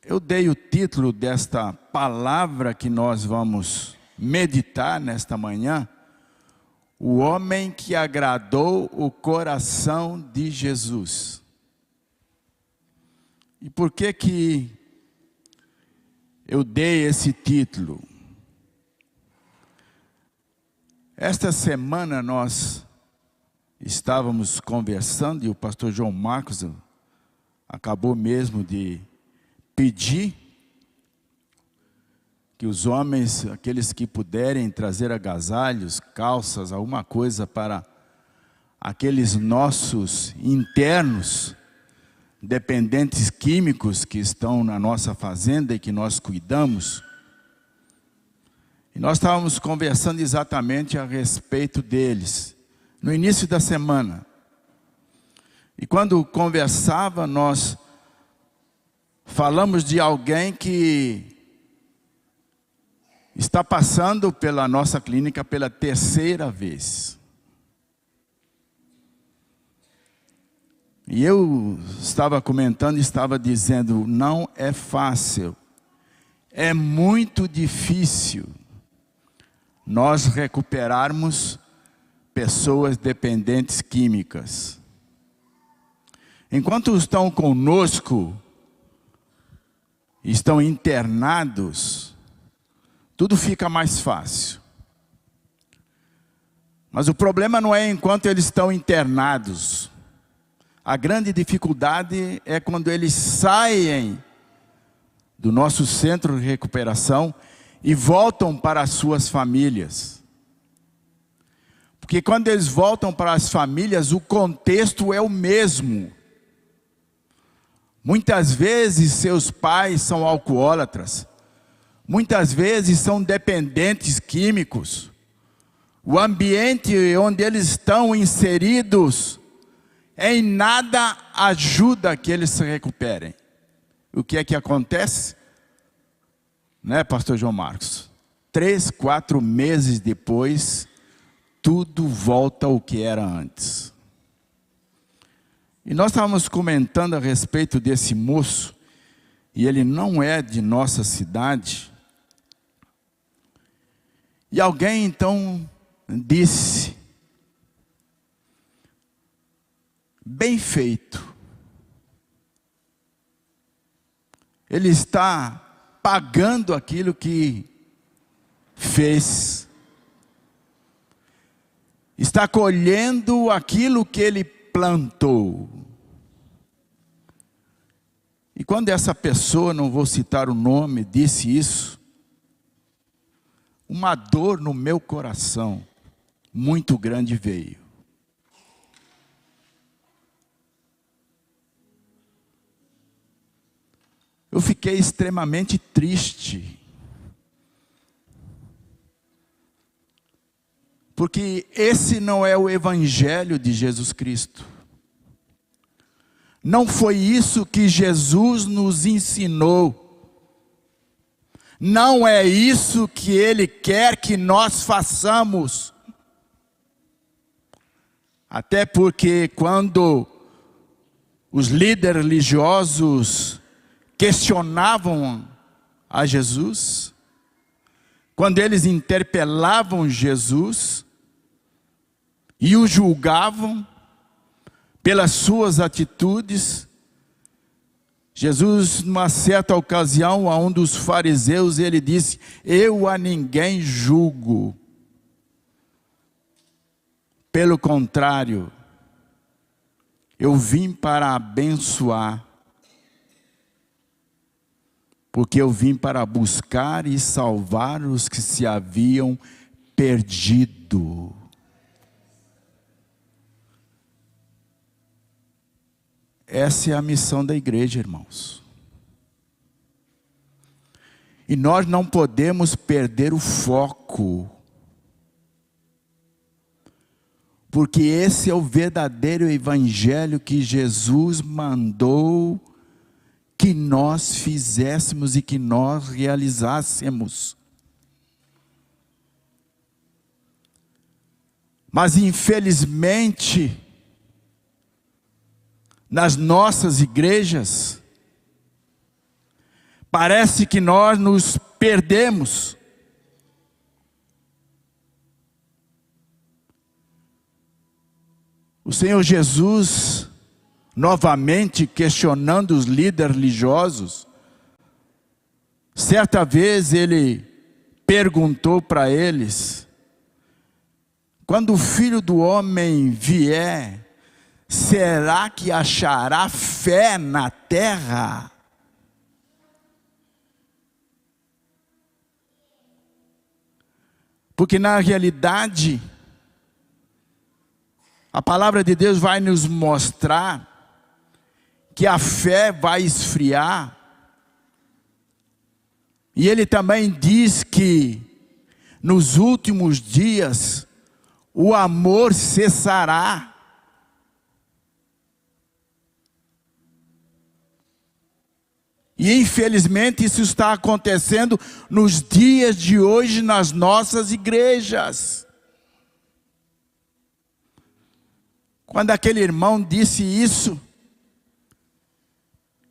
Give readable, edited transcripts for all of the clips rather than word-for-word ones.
Eu dei o título desta palavra que nós vamos meditar nesta manhã, o homem que agradou o coração de Jesus. E por que eu dei esse título? Esta semana nós estávamos conversando e o pastor João Marcos acabou mesmo de pedir que os homens, aqueles que puderem trazer agasalhos, calças, alguma coisa para aqueles nossos internos, dependentes químicos que estão na nossa fazenda e que nós cuidamos. E nós estávamos conversando exatamente a respeito deles, no início da semana. E quando conversava, nós falamos de alguém que está passando pela nossa clínica pela terceira vez. E eu estava comentando, estava dizendo, não é fácil, é muito difícil nós recuperarmos pessoas dependentes químicas. Enquanto estão conosco, estão internados, tudo fica mais fácil. Mas o problema não é enquanto eles estão internados. A grande dificuldade é quando eles saem do nosso centro de recuperação e voltam para as suas famílias. Porque quando eles voltam para as famílias, o contexto é o mesmo. Muitas vezes seus pais são alcoólatras. Muitas vezes são dependentes químicos. O ambiente onde eles estão inseridos em nada ajuda que eles se recuperem. O que é que acontece? Né, pastor João Marcos? 3, 4 meses depois, tudo volta ao que era antes. E nós estávamos comentando a respeito desse moço, e ele não é de nossa cidade. E alguém então disse, bem feito. Ele está pagando aquilo que fez. Está colhendo aquilo que ele plantou. E quando essa pessoa, não vou citar o nome, disse isso, uma dor no meu coração muito grande veio. Eu fiquei extremamente triste. Porque esse não é o evangelho de Jesus Cristo. Não foi isso que Jesus nos ensinou. Não é isso que Ele quer que nós façamos. Até porque quando os líderes religiosos questionavam a Jesus, quando eles interpelavam Jesus e o julgavam pelas suas atitudes, Jesus, numa certa ocasião, a um dos fariseus, ele disse, eu a ninguém julgo. Pelo contrário, eu vim para abençoar. Porque eu vim para buscar e salvar os que se haviam perdido. Essa é a missão da igreja, irmãos. E nós não podemos perder o foco. Porque esse é o verdadeiro evangelho que Jesus mandou que nós fizéssemos e que nós realizássemos. Mas infelizmente, nas nossas igrejas, Parece que nós nos perdemos. O Senhor Jesus, novamente questionando os líderes religiosos, certa vez ele perguntou para eles: quando o Filho do Homem vier, será que achará fé na terra? Porque na realidade, a palavra de Deus vai nos mostrar que a fé vai esfriar. E ele também diz que nos últimos dias o amor cessará. E infelizmente isso está acontecendo nos dias de hoje nas nossas igrejas. Quando aquele irmão disse isso,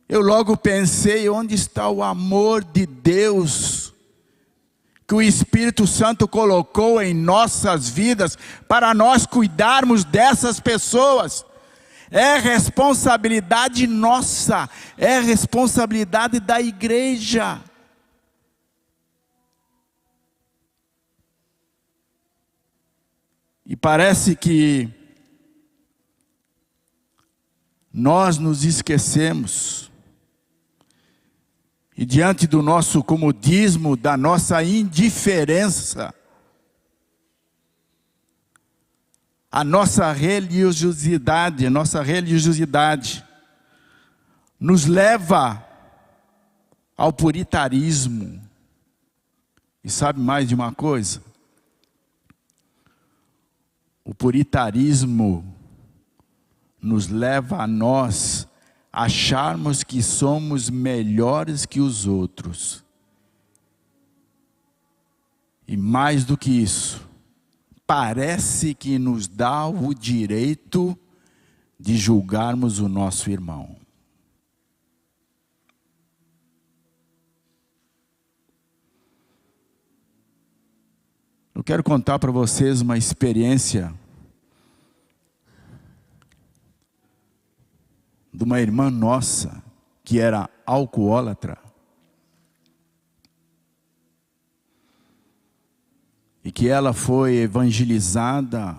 eu logo pensei: onde está o amor de Deus que o Espírito Santo colocou em nossas vidas para nós cuidarmos dessas pessoas? É responsabilidade nossa, é responsabilidade da igreja. E parece que nós nos esquecemos, e diante do nosso comodismo, da nossa indiferença, a nossa religiosidade nos leva ao puritarismo. E sabe mais de uma coisa? O puritarismo nos leva a nós acharmos que somos melhores que os outros. E mais do que isso, parece que nos dá o direito de julgarmos o nosso irmão. Eu quero contar para vocês uma experiência de uma irmã nossa que era alcoólatra. E que ela foi evangelizada,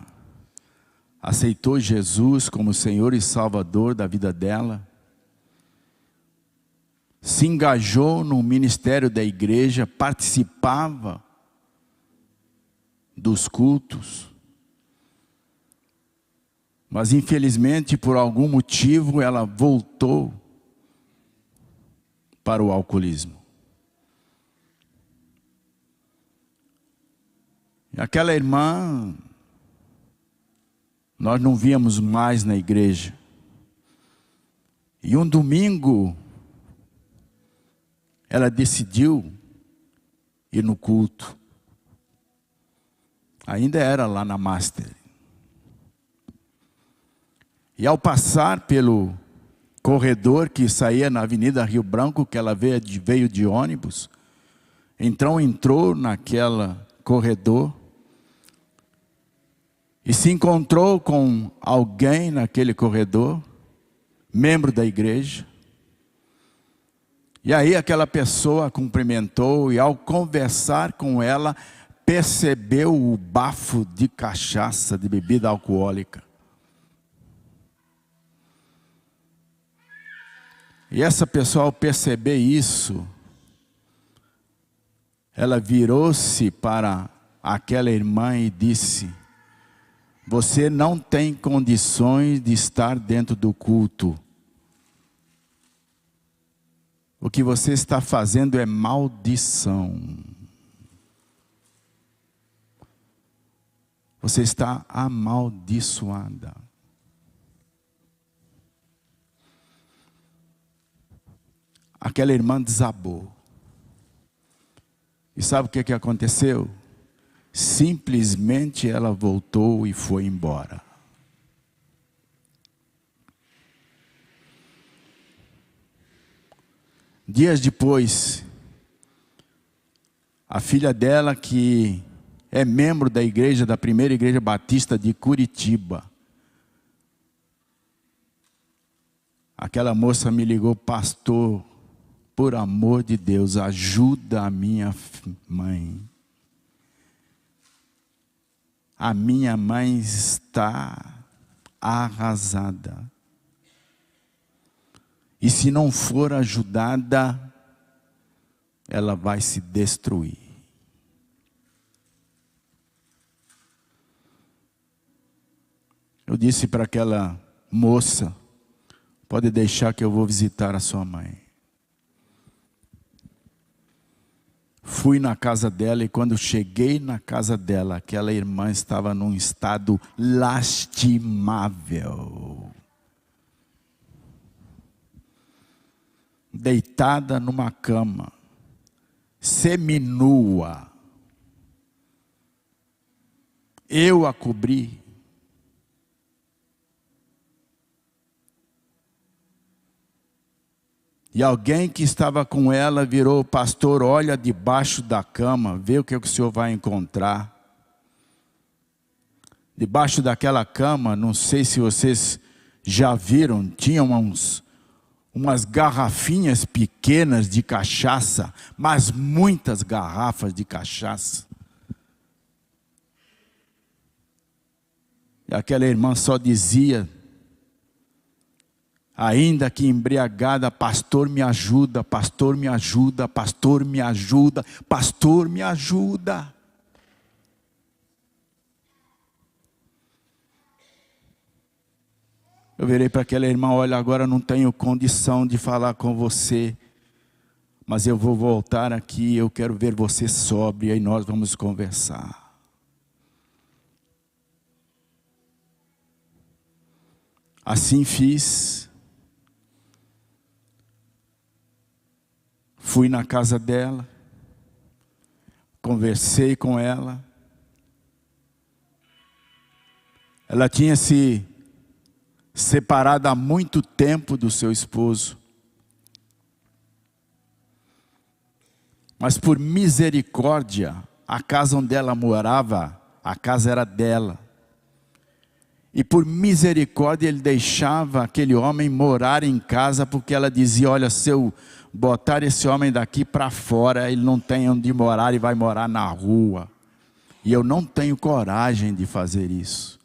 aceitou Jesus como Senhor e Salvador da vida dela, se engajou no ministério da igreja, participava dos cultos, mas infelizmente por algum motivo ela voltou para o alcoolismo. E aquela irmã, nós não víamos mais na igreja. E um domingo, ela decidiu ir no culto. Ainda era lá na Master. E ao passar pelo corredor que saía na Avenida Rio Branco, que ela veio de ônibus, então entrou naquela corredor e se encontrou com alguém naquele corredor, membro da igreja. E aí aquela pessoa a cumprimentou e ao conversar com ela, percebeu o bafo de cachaça, de bebida alcoólica. E essa pessoa, ao perceber isso, ela virou-se para aquela irmã e disse: você não tem condições de estar dentro do culto. O que você está fazendo é maldição. Você está amaldiçoada. Aquela irmã desabou. E sabe o que aconteceu? Simplesmente ela voltou e foi embora. Dias depois, a filha dela, que é membro da igreja, da primeira igreja batista de Curitiba, aquela moça me ligou: pastor, por amor de Deus, ajuda a minha mãe. A minha mãe está arrasada. E se não for ajudada, ela vai se destruir. Eu disse para aquela moça: pode deixar que eu vou visitar a sua mãe. Fui na casa dela, e quando cheguei na casa dela, aquela irmã estava num estado lastimável. Deitada numa cama, seminua. Eu a cobri. E alguém que estava com ela virou: pastor, olha debaixo da cama, vê o que o senhor vai encontrar. Debaixo daquela cama, não sei se vocês já viram, tinha umas garrafinhas pequenas de cachaça, mas muitas garrafas de cachaça. E aquela irmã só dizia, ainda que embriagada: pastor, me ajuda, pastor, me ajuda, pastor, me ajuda, pastor, me ajuda. Eu virei para aquela irmã: olha, agora não tenho condição de falar com você, mas eu vou voltar aqui, eu quero ver você sóbria e nós vamos conversar. Assim fiz. Fui na casa dela, conversei com ela. Ela tinha se separado há muito tempo do seu esposo. Mas por misericórdia, a casa onde ela morava, a casa era dela. E por misericórdia ele deixava aquele homem morar em casa, porque ela dizia: olha, se eu botar esse homem daqui para fora, ele não tem onde morar e vai morar na rua. E eu não tenho coragem de fazer isso.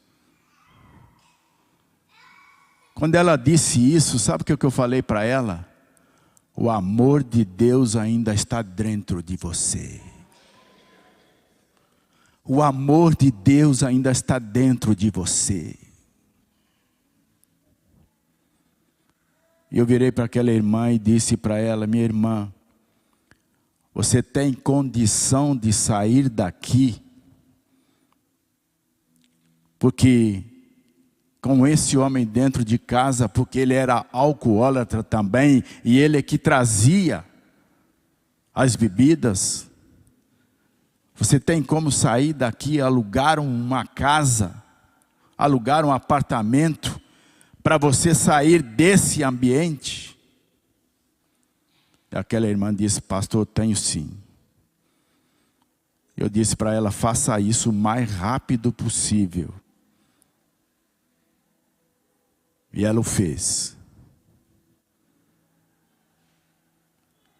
Quando ela disse isso, sabe o que eu falei para ela? O amor de Deus ainda está dentro de você. O amor de Deus ainda está dentro de você. Eu virei para aquela irmã e disse para ela: minha irmã, você tem condição de sair daqui? Porque com esse homem dentro de casa, porque ele era alcoólatra também, e ele é que trazia as bebidas, você tem como sair daqui, alugar uma casa, alugar um apartamento, para você sair desse ambiente? E aquela irmã disse: pastor, tenho sim. Eu disse para ela: faça isso o mais rápido possível. E ela o fez.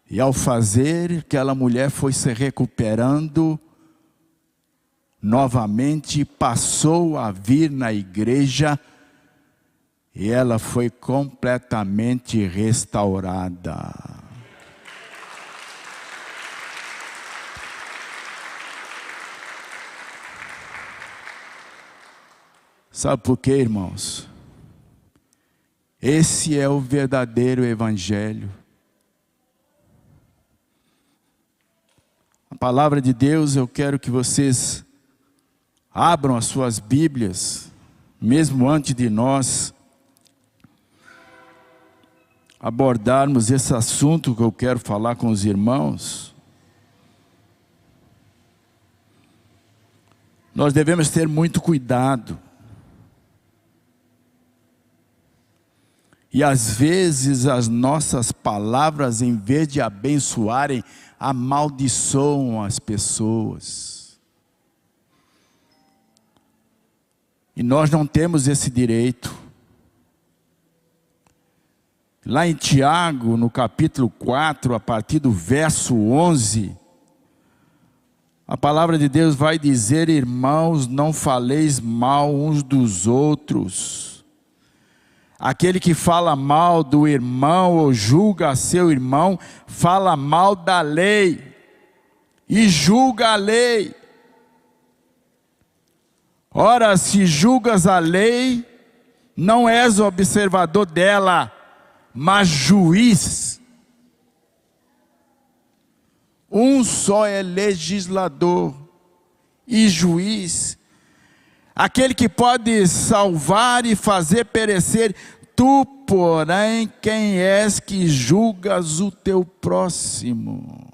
E ao fazer, aquela mulher foi se recuperando novamente, passou a vir na igreja, e ela foi completamente restaurada. Sabe por quê, irmãos? Esse é o verdadeiro evangelho. A palavra de Deus, eu quero que vocês abram as suas Bíblias, mesmo antes de nós abordarmos esse assunto que eu quero falar com os irmãos. Nós devemos ter muito cuidado. E às vezes as nossas palavras, em vez de abençoarem, amaldiçoam as pessoas. E nós não temos esse direito. Lá em Tiago, no capítulo 4, a partir do verso 11, a palavra de Deus vai dizer: irmãos, não faleis mal uns dos outros. Aquele que fala mal do irmão ou julga seu irmão, fala mal da lei e julga a lei. Ora, se julgas a lei, não és observador dela, mas juiz. Um só é legislador e juiz, aquele que pode salvar e fazer perecer. Tu, porém, quem és que julgas o teu próximo?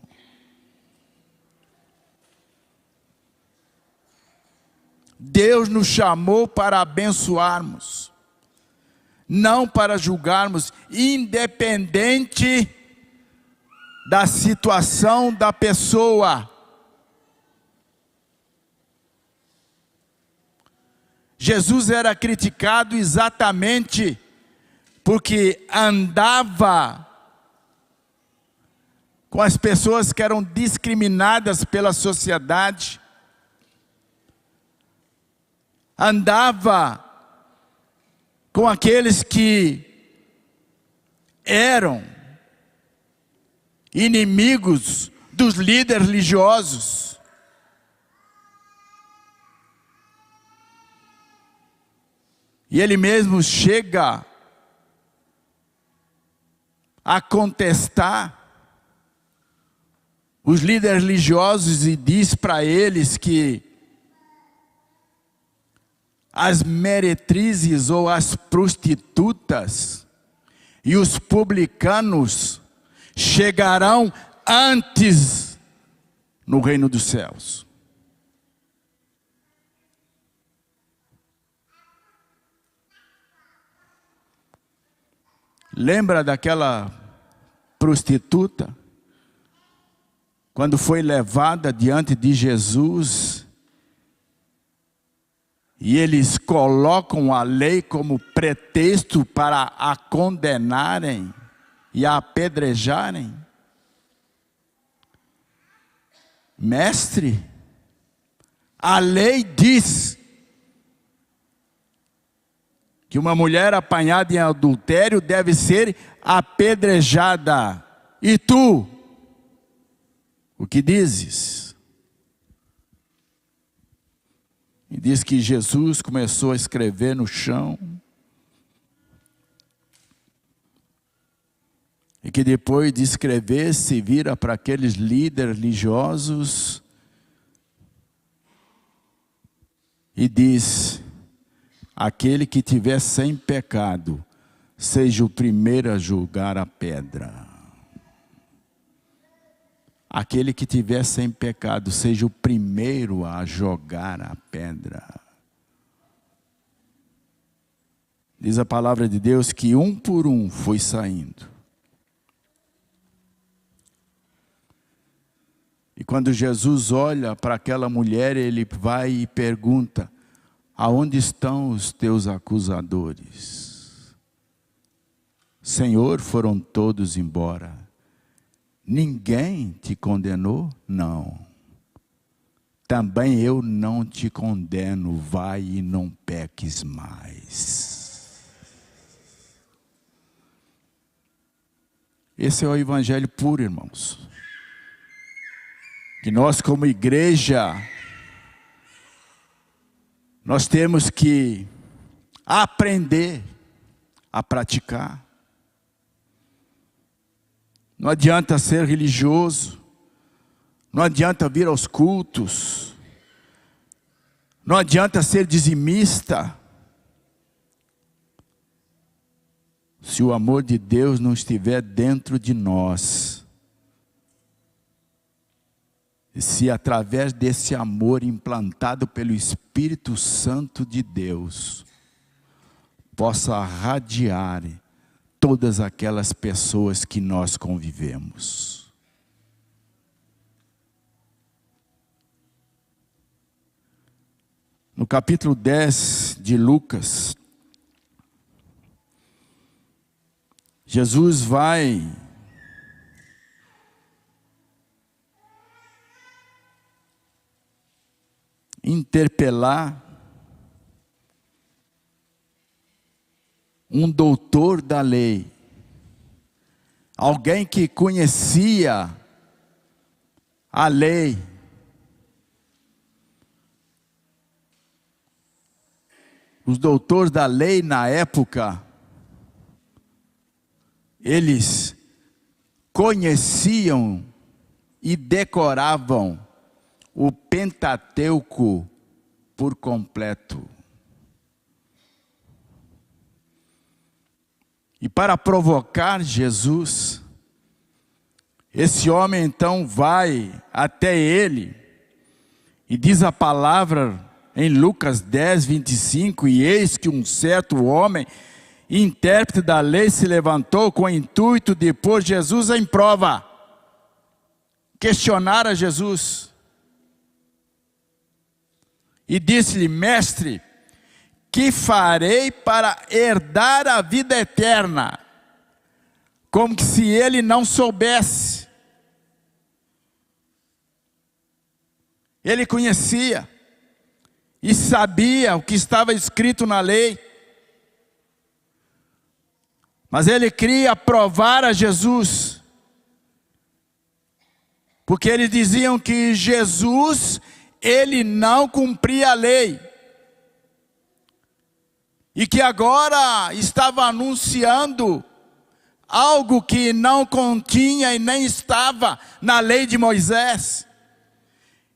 Deus nos chamou para abençoarmos, não para julgarmos, independente da situação da pessoa. Jesus era criticado exatamente porque andava com as pessoas que eram discriminadas pela sociedade, andava com aqueles que eram inimigos dos líderes religiosos. E ele mesmo chega a contestar os líderes religiosos e diz para eles que as meretrizes ou as prostitutas e os publicanos chegarão antes no reino dos céus. Lembra daquela prostituta? Quando foi levada diante de Jesus, e eles colocam a lei como pretexto para a condenarem e a apedrejarem. Mestre, a lei diz que uma mulher apanhada em adultério deve ser apedrejada. E tu, o que dizes? E diz que Jesus começou a escrever no chão. E que depois de escrever, se vira para aqueles líderes religiosos e diz: aquele que tiver sem pecado, seja o primeiro a julgar a pedra. Aquele que tiver sem pecado, seja o primeiro a jogar a pedra. Diz a palavra de Deus que um por um foi saindo. E quando Jesus olha para aquela mulher, ele vai e pergunta: aonde estão os teus acusadores? Senhor, foram todos embora. Ninguém te condenou? Não. Também eu não te condeno, vai e não peques mais. Esse é o evangelho puro, irmãos. Que nós como igreja, nós temos que aprender a praticar. Não adianta ser religioso, não adianta vir aos cultos, não adianta ser dizimista, se o amor de Deus não estiver dentro de nós. E se através desse amor implantado pelo Espírito Santo de Deus, possa radiar todas aquelas pessoas que nós convivemos. No capítulo 10 de Lucas, Jesus vai interpelar um doutor da lei, alguém que conhecia a lei. Os doutores da lei na época, eles conheciam e decoravam o Pentateuco por completo. E para provocar Jesus, esse homem então vai até ele, e diz a palavra em Lucas 10, 25, e eis que um certo homem, intérprete da lei, se levantou com o intuito de pôr Jesus em prova, questionar a Jesus. E disse-lhe: mestre, que farei para herdar a vida eterna? Como que se ele não soubesse. Ele conhecia e sabia o que estava escrito na lei, mas ele queria provar a Jesus, porque eles diziam que Jesus, ele não cumpria a lei, e que agora estava anunciando algo que não continha e nem estava na lei de Moisés,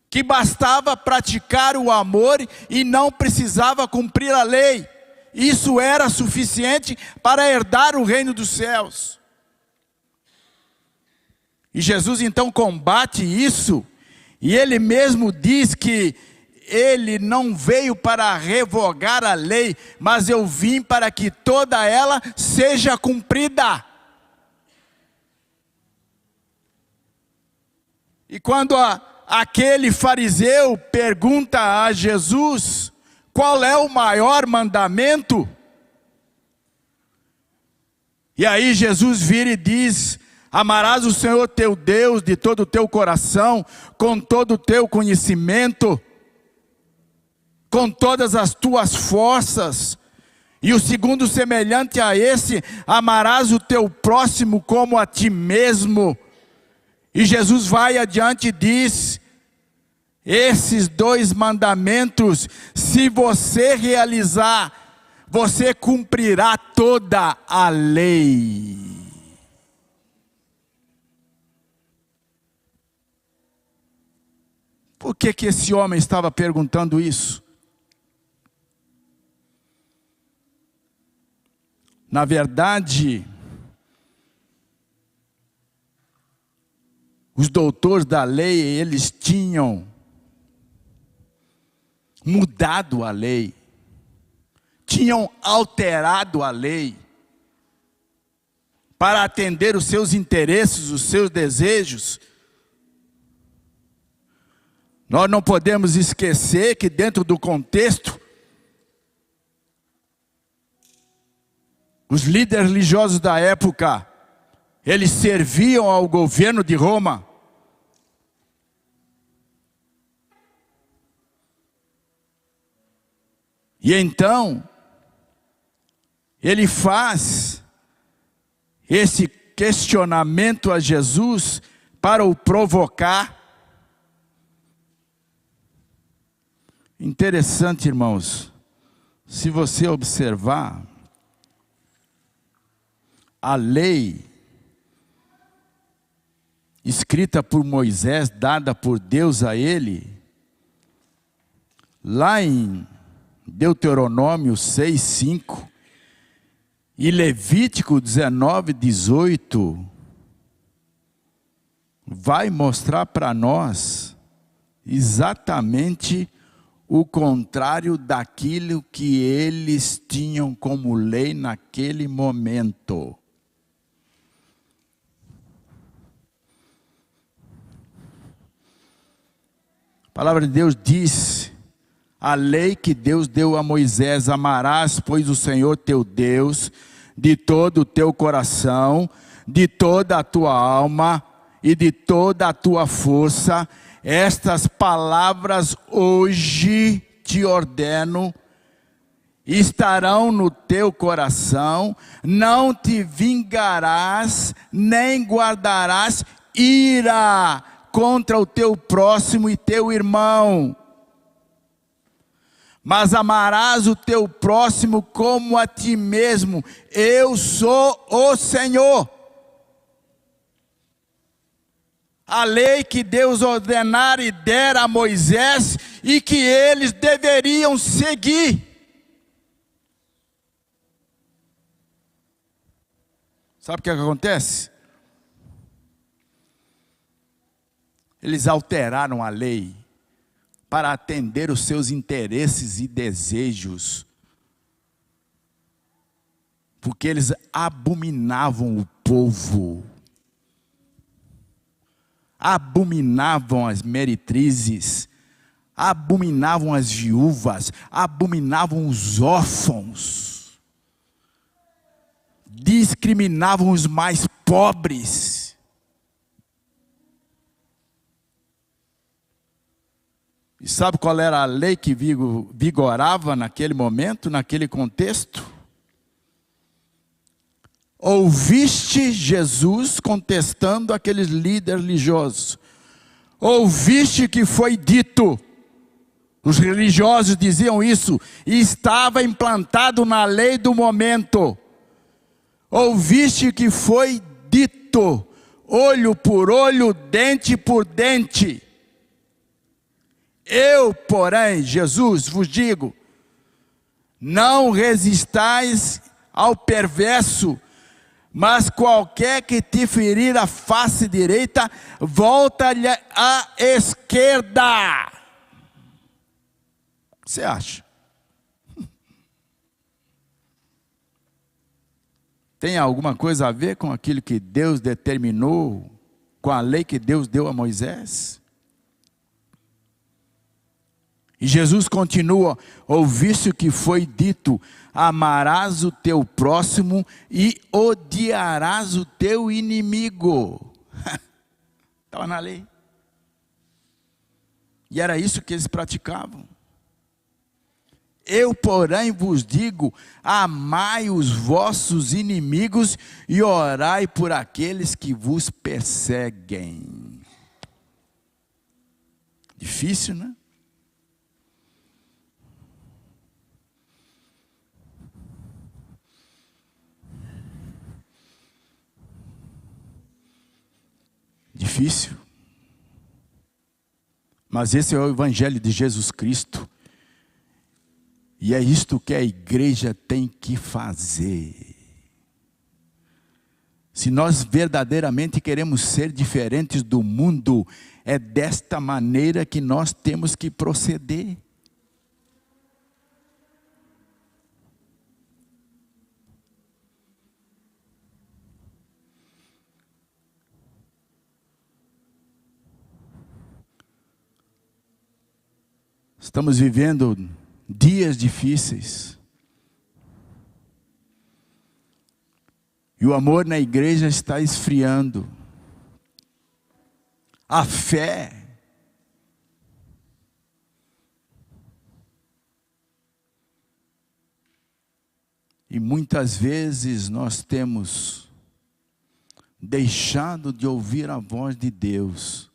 que bastava praticar o amor e não precisava cumprir a lei. Isso era suficiente para herdar o reino dos céus. E Jesus então combate isso, e ele mesmo diz que ele não veio para revogar a lei, mas eu vim para que toda ela seja cumprida. E quando aquele fariseu pergunta a Jesus qual é o maior mandamento, e aí Jesus vira e diz: amarás o Senhor teu Deus de todo o teu coração, com todo o teu conhecimento, com todas as tuas forças. E o segundo, semelhante a esse: amarás o teu próximo como a ti mesmo. E Jesus vai adiante e diz: esses dois mandamentos, se você realizar, você cumprirá toda a lei. Por que que esse homem estava perguntando isso? Na verdade, os doutores da lei, eles tinham mudado a lei, tinham alterado a lei, para atender os seus interesses, os seus desejos. Nós não podemos esquecer que dentro do contexto, os líderes religiosos da época, eles serviam ao governo de Roma. E então, ele faz esse questionamento a Jesus para o provocar. Interessante, irmãos, se você observar, a lei escrita por Moisés, dada por Deus a ele, lá em Deuteronômio 6, 5 e Levítico 19, 18, vai mostrar para nós exatamente o contrário daquilo que eles tinham como lei naquele momento. palavra de Deus diz, a lei que Deus deu a Moisés: amarás, pois, o Senhor teu Deus de todo o teu coração, de toda a tua alma e de toda a tua força. Estas palavras hoje te ordeno, estarão no teu coração, não te vingarás, nem guardarás ira contra o teu próximo e teu irmão, mas amarás o teu próximo como a ti mesmo. Eu sou o Senhor. A lei que Deus ordenara e dera a Moisés e que eles deveriam seguir. Sabe o que acontece? Eles alteraram a lei para atender os seus interesses e desejos, porque eles abominavam o povo, abominavam as meretrizes, abominavam as viúvas, abominavam os órfãos, discriminavam os mais pobres. E sabe qual era a lei que vigorava naquele momento, naquele contexto? Ouviste Jesus contestando aqueles líderes religiosos. Ouviste que foi dito. Os religiosos diziam isso. E estava implantado na lei do momento. Ouviste que foi dito. Olho por olho, dente por dente. Eu, porém, Jesus, vos digo, não resistais ao perverso, mas qualquer que te ferir a face direita, volta-lhe à esquerda. O que você acha? Tem alguma coisa a ver com aquilo que Deus determinou, com a lei que Deus deu a Moisés? E Jesus continua: ouviste o que foi dito, amarás o teu próximo e odiarás o teu inimigo. Estava na lei. E era isso que eles praticavam. Eu, porém, vos digo, amai os vossos inimigos e orai por aqueles que vos perseguem. Difícil, né? Difícil, mas esse é o Evangelho de Jesus Cristo, e é isto que a igreja tem que fazer. Se nós verdadeiramente queremos ser diferentes do mundo, é desta maneira que nós temos que proceder. Estamos vivendo dias difíceis. E o amor na igreja está esfriando. A fé e muitas vezes nós temos deixado de ouvir a voz de Deus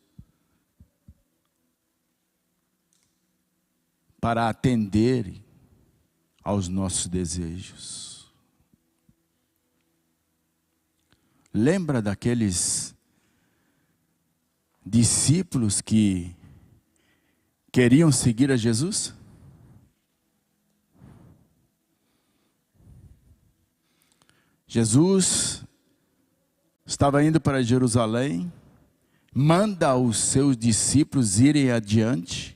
para atender aos nossos desejos. Lembra daqueles discípulos que queriam seguir a Jesus? Jesus estava indo para Jerusalém, manda os seus discípulos irem adiante.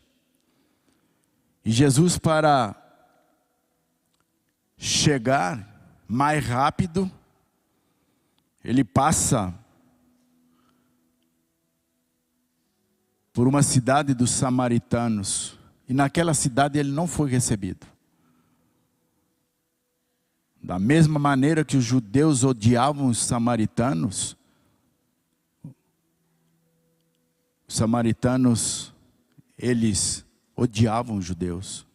E Jesus, para chegar mais rápido, ele passa por uma cidade dos samaritanos. E naquela cidade ele não foi recebido. Da mesma maneira que os judeus odiavam os samaritanos eles odiavam os judeus.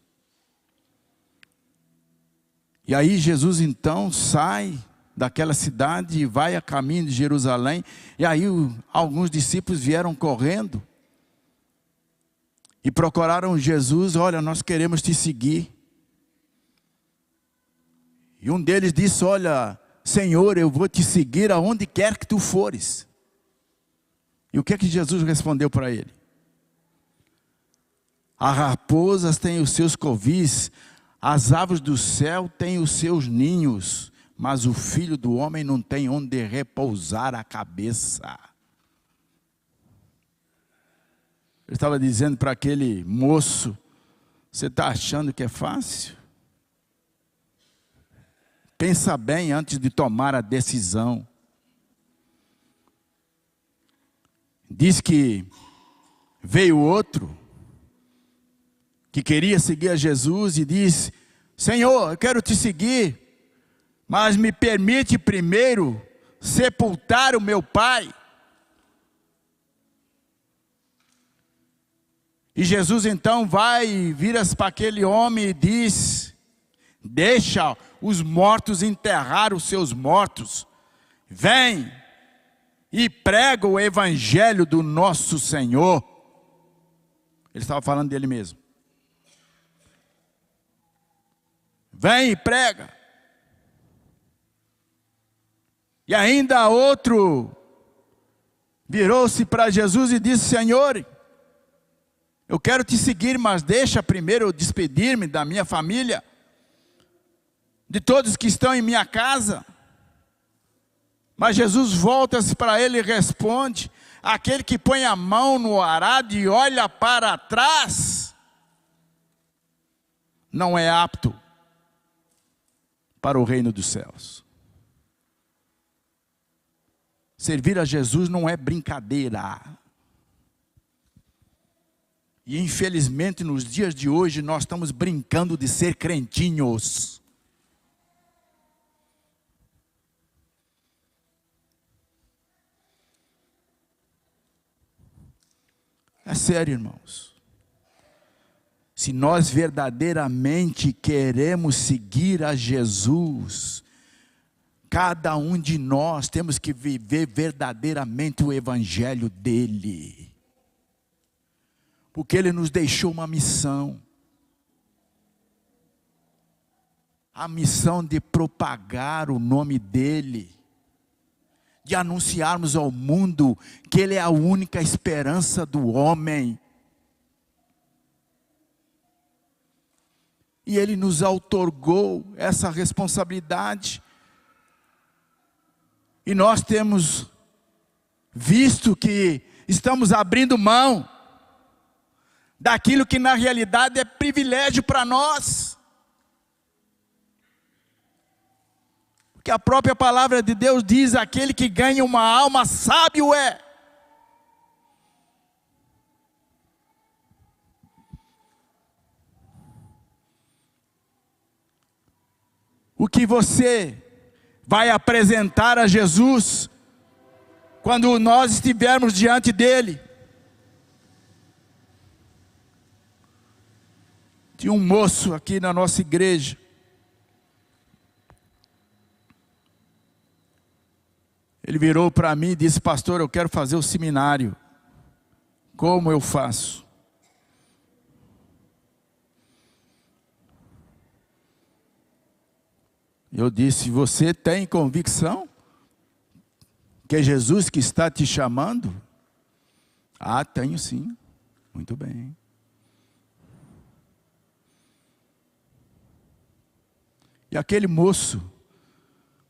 E aí Jesus então sai daquela cidade e vai a caminho de Jerusalém. E aí alguns discípulos vieram correndo e procuraram Jesus: olha, nós queremos te seguir. E um deles disse: olha, Senhor, eu vou te seguir aonde quer que tu fores. E o que é que Jesus respondeu para ele? As raposas têm os seus covis, as aves do céu têm os seus ninhos, mas o Filho do Homem não tem onde repousar a cabeça. Ele estava dizendo para aquele moço: você está achando que é fácil? Pensa bem antes de tomar a decisão. Diz que veio outro que queria seguir a Jesus e disse: Senhor, eu quero te seguir, mas me permite primeiro sepultar o meu pai. E Jesus então vira para aquele homem e diz: deixa os mortos enterrar os seus mortos, vem e prega o evangelho do nosso Senhor. Ele estava falando dele mesmo. Vem e prega. E ainda outro virou-se para Jesus e disse: Senhor, eu quero te seguir, mas deixa primeiro eu despedir-me da minha família, de todos que estão em minha casa. Mas Jesus volta-se para ele e responde: aquele que põe a mão no arado e olha para trás, não é apto para o reino dos céus. Servir a Jesus não é brincadeira. E infelizmente nos dias de hoje nós estamos brincando de ser crentinhos. É sério, irmãos. Se nós verdadeiramente queremos seguir a Jesus, cada um de nós temos que viver verdadeiramente o evangelho dele. Porque ele nos deixou uma missão. A missão de propagar o nome dele. De anunciarmos ao mundo que ele é a única esperança do homem. E ele nos outorgou essa responsabilidade. E nós temos visto que estamos abrindo mão daquilo que na realidade é privilégio para nós. Porque a própria palavra de Deus diz: aquele que ganha uma alma, sábio é. O que você vai apresentar a Jesus quando nós estivermos diante dele? Tinha um moço aqui na nossa igreja. Ele virou para mim e disse: pastor, eu quero fazer o seminário. Como eu faço? Eu disse: você tem convicção que é Jesus que está te chamando? Ah, tenho sim. Muito bem. E aquele moço,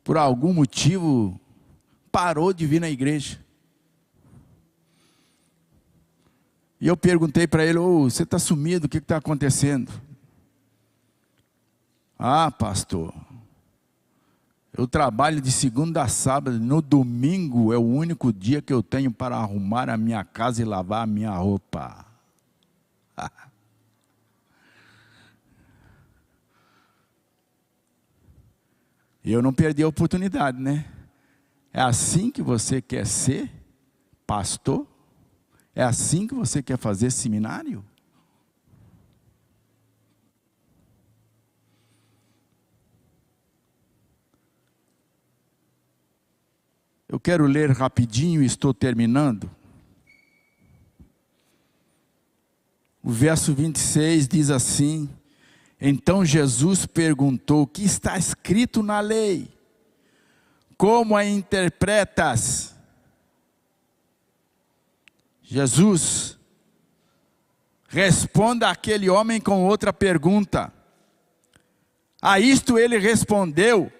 por algum motivo, parou de vir na igreja. E eu perguntei para ele: você está sumido, o que está acontecendo? Ah, pastor, Eu trabalho de segunda a sábado. No domingo é o único dia que eu tenho para arrumar a minha casa e lavar a minha roupa. E eu não perdi a oportunidade, né? É assim que você quer ser pastor? É assim que você quer fazer seminário? Eu quero ler rapidinho e estou terminando. O verso 26 diz assim: então Jesus perguntou: o que está escrito na lei? Como a interpretas? Jesus responde àquele homem com outra pergunta. A isto ele respondeu: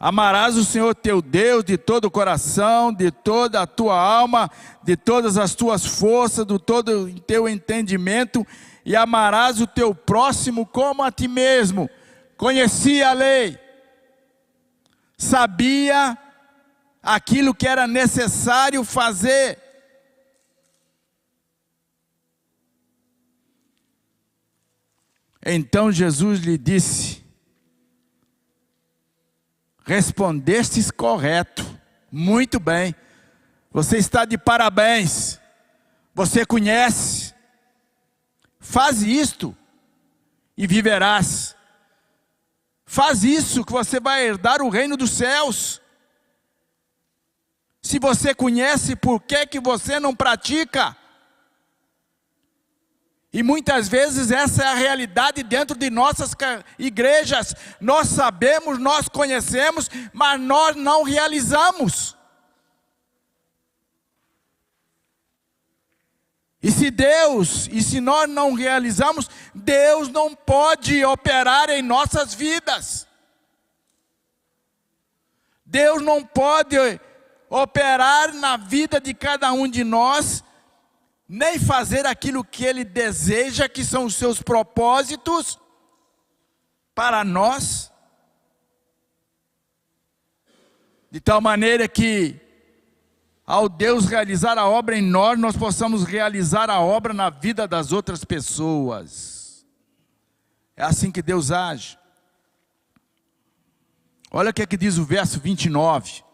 amarás o Senhor teu Deus de todo o coração, de toda a tua alma, de todas as tuas forças, de todo o teu entendimento, e amarás o teu próximo como a ti mesmo. Conhecia a lei, sabia aquilo que era necessário fazer. Então Jesus lhe disse: respondestes correto, muito bem, você está de parabéns, você conhece, faz isto e viverás, faz isso que você vai herdar o reino dos céus. Se você conhece, por que você não pratica? E muitas vezes essa é a realidade dentro de nossas igrejas. Nós sabemos, nós conhecemos, mas nós não realizamos. E se nós não realizamos, Deus não pode operar em nossas vidas. Deus não pode operar na vida de cada um de nós, nem fazer aquilo que Ele deseja, que são os seus propósitos para nós, de tal maneira que, ao Deus realizar a obra em nós, nós possamos realizar a obra na vida das outras pessoas. É assim que Deus age. Olha o que é que diz o verso 29.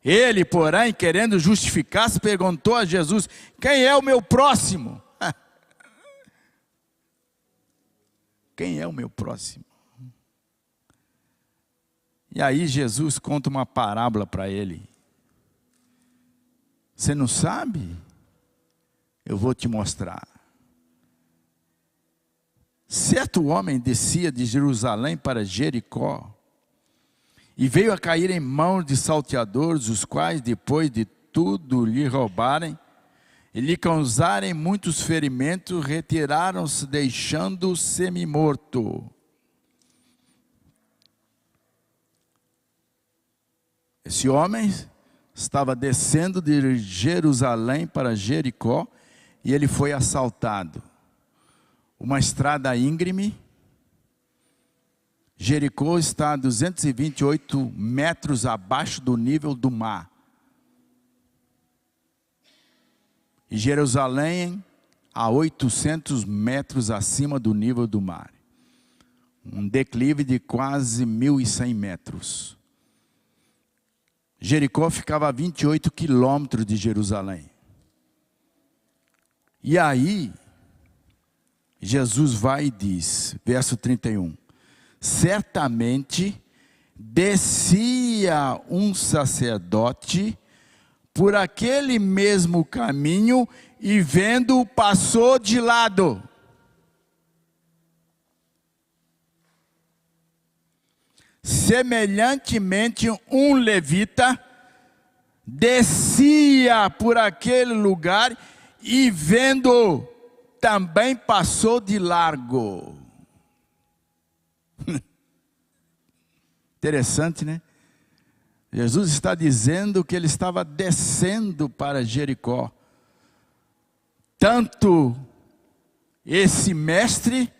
Ele, porém, querendo justificar-se, perguntou a Jesus: quem é o meu próximo? Quem é o meu próximo? E aí Jesus conta uma parábola para ele. Você não sabe? Eu vou te mostrar. Certo homem descia de Jerusalém para Jericó, e veio a cair em mãos de salteadores, os quais, depois de tudo lhe roubarem e lhe causarem muitos ferimentos, retiraram-se, deixando-o semi-morto. Esse homem estava descendo de Jerusalém para Jericó, e ele foi assaltado. Uma estrada íngreme. Jericó está a 228 metros abaixo do nível do mar. E Jerusalém a 800 metros acima do nível do mar. Um declive de quase 1.100 metros. Jericó ficava a 28 quilômetros de Jerusalém. E aí, Jesus vai e diz, verso 31. Certamente descia um sacerdote por aquele mesmo caminho e vendo-o passou de lado. Semelhantemente um levita descia por aquele lugar e vendo-o também passou de largo. Interessante, né? Jesus está dizendo que ele estava descendo para Jericó. Tanto esse mestre,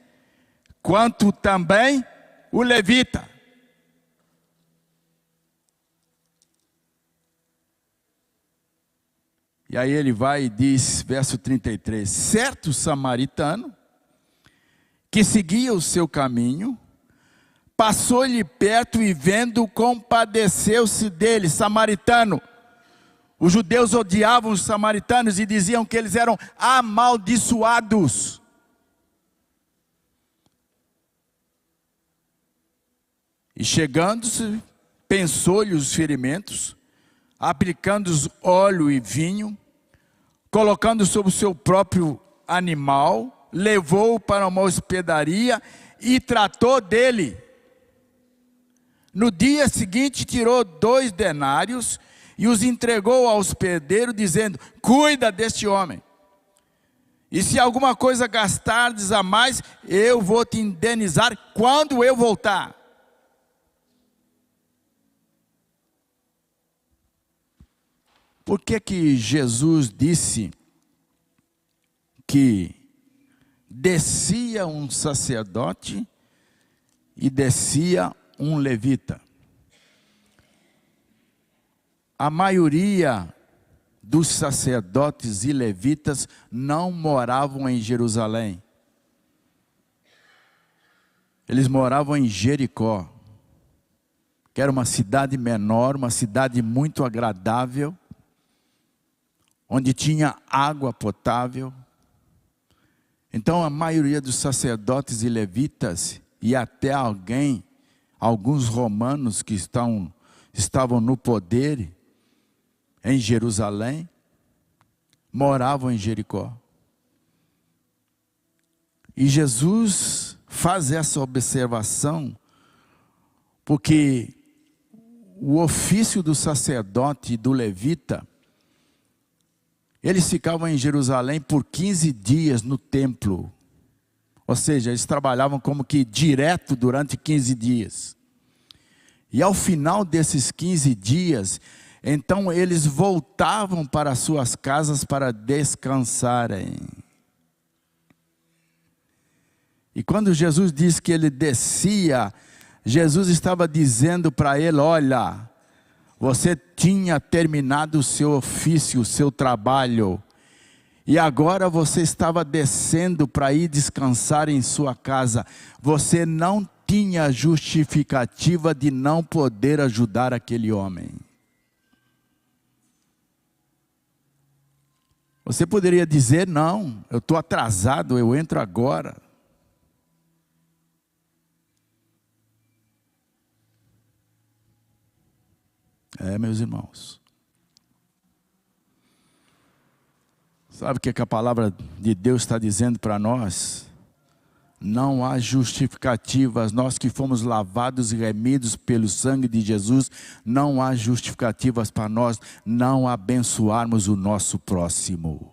quanto também o levita. E aí ele vai e diz, verso 33, certo samaritano, que seguia o seu caminho, passou-lhe perto e vendo, compadeceu-se dele. Samaritano. Os judeus odiavam os samaritanos e diziam que eles eram amaldiçoados. E chegando-se, pensou-lhe os ferimentos, aplicando-os óleo e vinho, colocando sobre o seu próprio animal, levou-o para uma hospedaria e tratou dele. No dia seguinte tirou 2 denários e os entregou ao hospedeiro, dizendo, cuida deste homem. E se alguma coisa gastardes a mais, eu vou te indenizar quando eu voltar. Por que Jesus disse que descia um sacerdote e descia um levita? A maioria dos sacerdotes e levitas não moravam em Jerusalém. Eles moravam em Jericó, que era uma cidade menor, uma cidade muito agradável, onde tinha água potável. Então a maioria dos sacerdotes e levitas, e até alguns romanos que estavam no poder em Jerusalém, moravam em Jericó. E Jesus faz essa observação, porque o ofício do sacerdote e do levita, eles ficavam em Jerusalém por 15 dias no templo. Ou seja, eles trabalhavam como que direto durante 15 dias. E ao final desses 15 dias, então eles voltavam para suas casas para descansarem. E quando Jesus disse que ele descia, Jesus estava dizendo para ele, olha, você tinha terminado o seu ofício, o seu trabalho, e agora você estava descendo para ir descansar em sua casa. Você não tinha justificativa de não poder ajudar aquele homem. Você poderia dizer, não, eu estou atrasado, eu entro agora. Meus irmãos. Sabe o que a palavra de Deus está dizendo para nós? Não há justificativas, nós que fomos lavados e remidos pelo sangue de Jesus, não há justificativas para nós não abençoarmos o nosso próximo.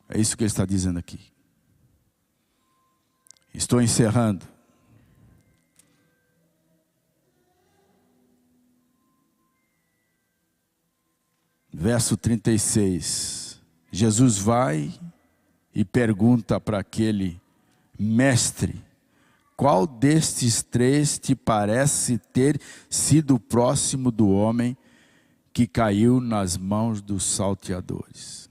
É isso que ele está dizendo aqui. Estou encerrando. Verso 36. Jesus vai e pergunta para aquele mestre, qual destes 3 te parece ter sido próximo do homem que caiu nas mãos dos salteadores?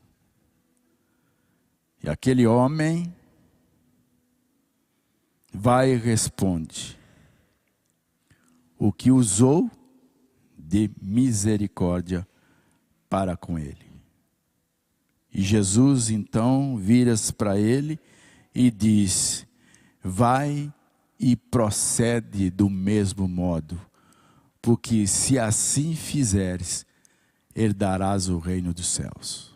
E aquele homem vai e responde, o que usou de misericórdia para com ele. E Jesus então vira-se para ele e diz, vai e procede do mesmo modo, porque se assim fizeres, herdarás o reino dos céus.